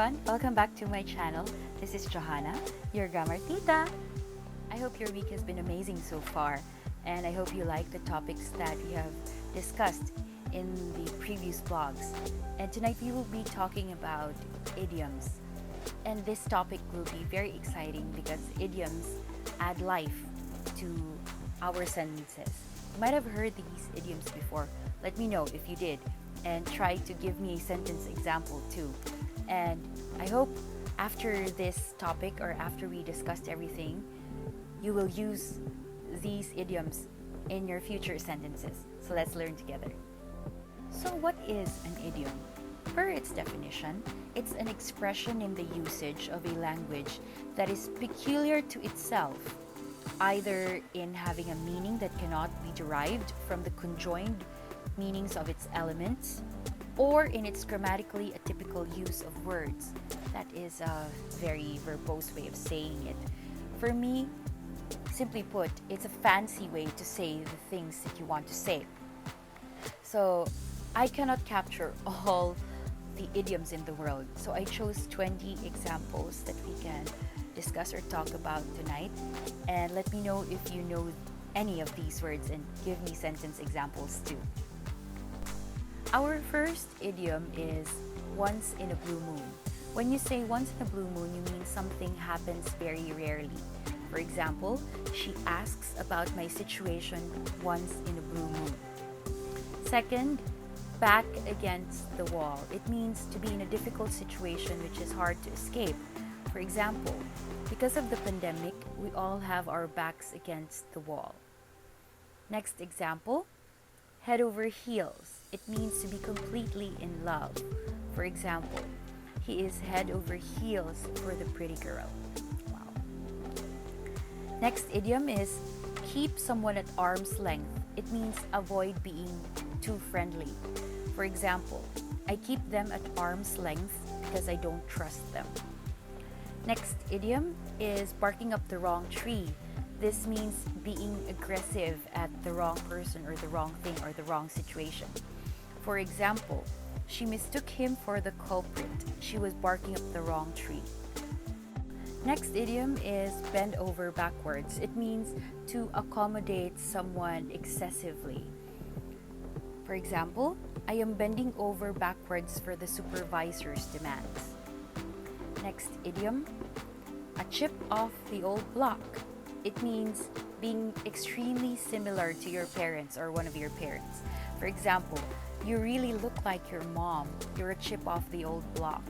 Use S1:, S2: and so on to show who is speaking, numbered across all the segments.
S1: everyone, welcome back to my channel. This is Johanna, your grammar tita. I hope your week has been amazing so far, and I hope you like the topics that we have discussed in the previous vlogs. And tonight we will be talking about idioms. And this topic will be very exciting because idioms add life to our sentences. You might have heard these idioms before. Let me know if you did, and try to give me a sentence example too. And I hope after this topic, or after we discussed everything, you will use these idioms in your future sentences. So let's learn together. So what is an idiom? Per its definition, it's an expression in the usage of a language that is peculiar to itself, either in having a meaning that cannot be derived from the conjoined meanings of its elements, or in its grammatically atypical use of words. That is a very verbose way of saying it. For me, simply put, it's a fancy way to say the things that you want to say. So I cannot capture all the idioms in the world, so I chose 20 examples that we can discuss or talk about tonight. And let me know if you know any of these words and give me sentence examples too. Our first idiom is once in a blue moon. When you say once in a blue moon, you mean something happens very rarely. For example, she asks about my situation once in a blue moon. Second, back against the wall. It means to be in a difficult situation which is hard to escape. For example, because of the pandemic, we all have our backs against the wall. Next example, head over heels. It means to be completely in love. For example, he is head over heels for the pretty girl. Wow. Next idiom is keep someone at arm's length. It means avoid being too friendly. For example, I keep them at arm's length because I don't trust them. Next idiom is barking up the wrong tree. This means being aggressive at the wrong person or the wrong thing or the wrong situation. For example, she mistook him for the culprit. She was barking up the wrong tree. Next idiom is bend over backwards. It means to accommodate someone excessively. For example, I am bending over backwards for the supervisor's demands. Next idiom, a chip off the old block. It means being extremely similar to your parents or one of your parents. For example, you really look like your mom. You're a chip off the old block.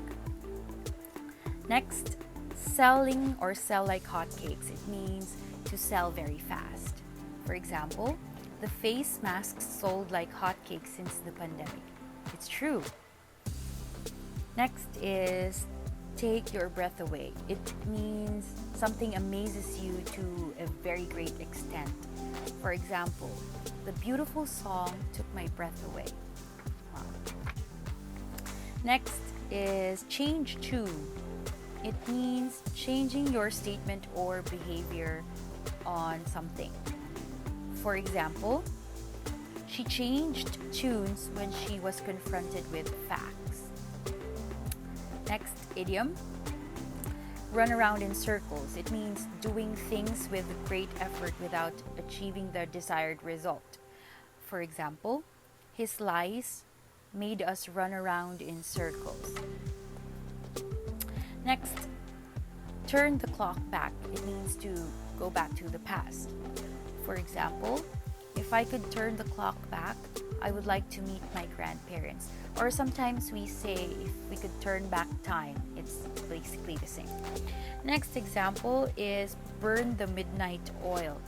S1: Next, selling or sell like hotcakes. It means to sell very fast. For example, the face masks sold like hotcakes since the pandemic. It's true. Next is take your breath away. It means something amazes you to a very great extent. For example, the beautiful song took my breath away. Wow. Next is change to. It means changing your statement or behavior on something. For example, she changed tunes when she was confronted with facts. Next idiom, run around in circles. It means doing things with great effort without achieving the desired result. For example, his lies made us run around in circles. Next, turn the clock back. It means to go back to the past. For example, if I could turn the clock back, I would like to meet my grandparents. Or sometimes we say if we could turn back time. It's basically the same. Next example is burn the midnight oil.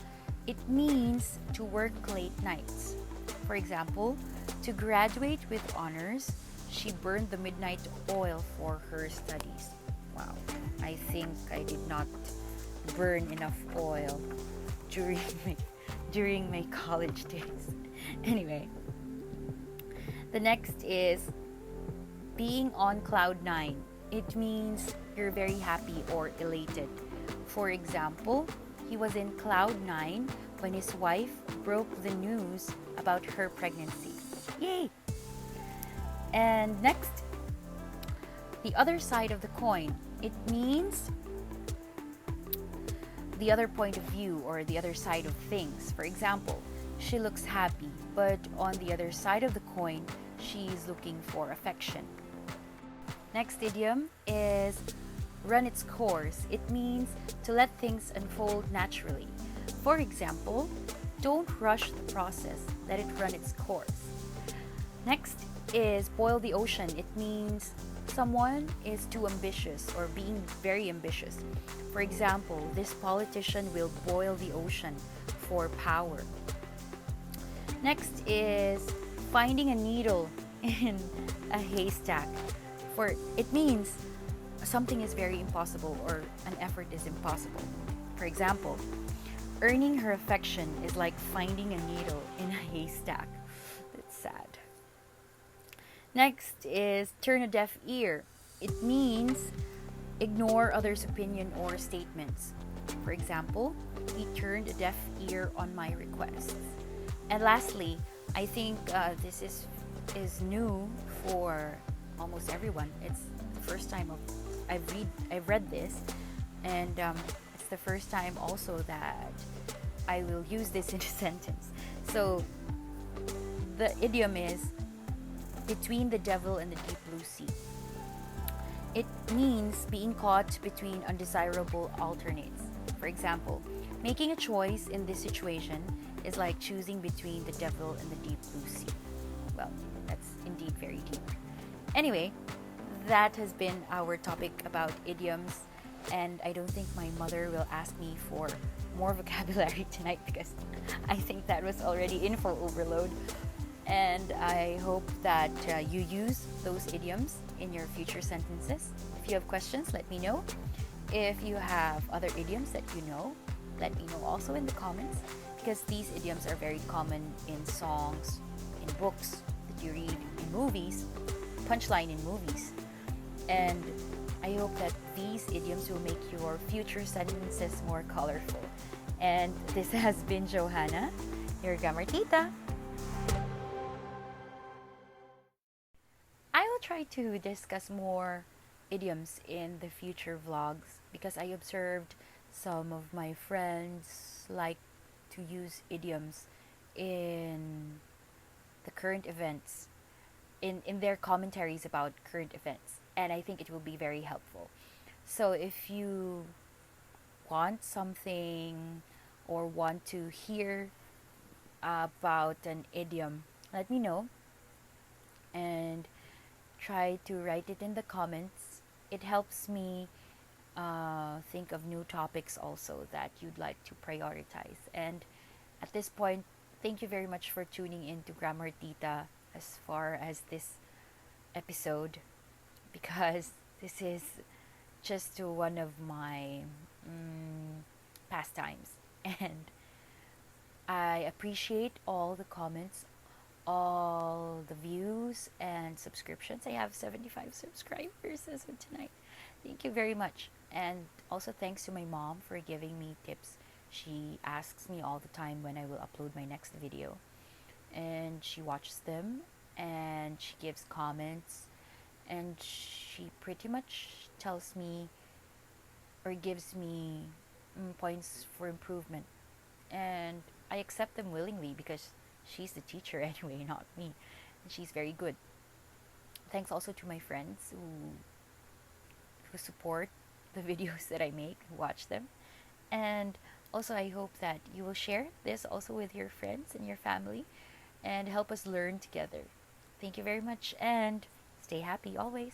S1: It means to work late nights. For example, to graduate with honors, she burned the midnight oil for her studies. Wow, I think I did not burn enough oil during my college days. Anyway, the next is being on cloud nine. It means you're very happy or elated. For example, he was in cloud nine when his wife broke the news about her pregnancy. Yay! And next, the The other side of the coin, it means the other point of view or the other side of things. For example, she looks happy, but on the other side of the coin, she's looking for affection. Next idiom is run its course. It means to let things unfold naturally. For example, don't rush the process, let it run its course. Next is boil the ocean. It means someone is too ambitious or being very ambitious. For example, this politician will boil the ocean for power. Next is finding a needle in a haystack. For it means something is very impossible or an effort is impossible. For example, earning her affection is like finding a needle in a haystack. That's sad. Next is turn a deaf ear. It means ignore others' opinion or statements. For example, he turned a deaf ear on my requests. And lastly, I think this is new for almost everyone. It's the first time I've read this, and it's the first time also that I will use this in a sentence. So the idiom is between the devil and the deep blue sea. It means being caught between undesirable alternates. For example, making a choice in this situation is like choosing between the devil and the deep blue sea. Well, that's indeed very deep. Anyway, that has been our topic about idioms, and I don't think my mother will ask me for more vocabulary tonight because I think that was already info overload. And I hope that you use those idioms in your future sentences. If you have questions, let me know. If you have other idioms that you know, let me know also in the comments, because these idioms are very common in songs, in books that you read, in movies, punchline in movies. And I hope that these idioms will make your future sentences more colorful. And this has been Johanna, your grammar tita. I will try to discuss more idioms in the future vlogs because I observed some of my friends like to use idioms in the current events, in their commentaries about current events, and I think it will be very helpful. So if you want something or want to hear about an idiom, let me know and try to write it in the comments. It helps me think of new topics also that you'd like to prioritize. And at this point, thank you very much for tuning in to Grammar Tita as far as this episode, because this is just one of my pastimes. And I appreciate all the comments, all the views and subscriptions. I have 75 subscribers as of tonight. Thank you very much. And also thanks to my mom for giving me tips. She asks me all the time when I will upload my next video. And she watches them and she gives comments and she pretty much tells me or gives me points for improvement. And I accept them willingly because she's the teacher anyway, not me. And she's very good. Thanks also to my friends who support the videos that I make, who watch them. And also I hope that you will share this also with your friends and your family and help us learn together. Thank you very much and stay happy always.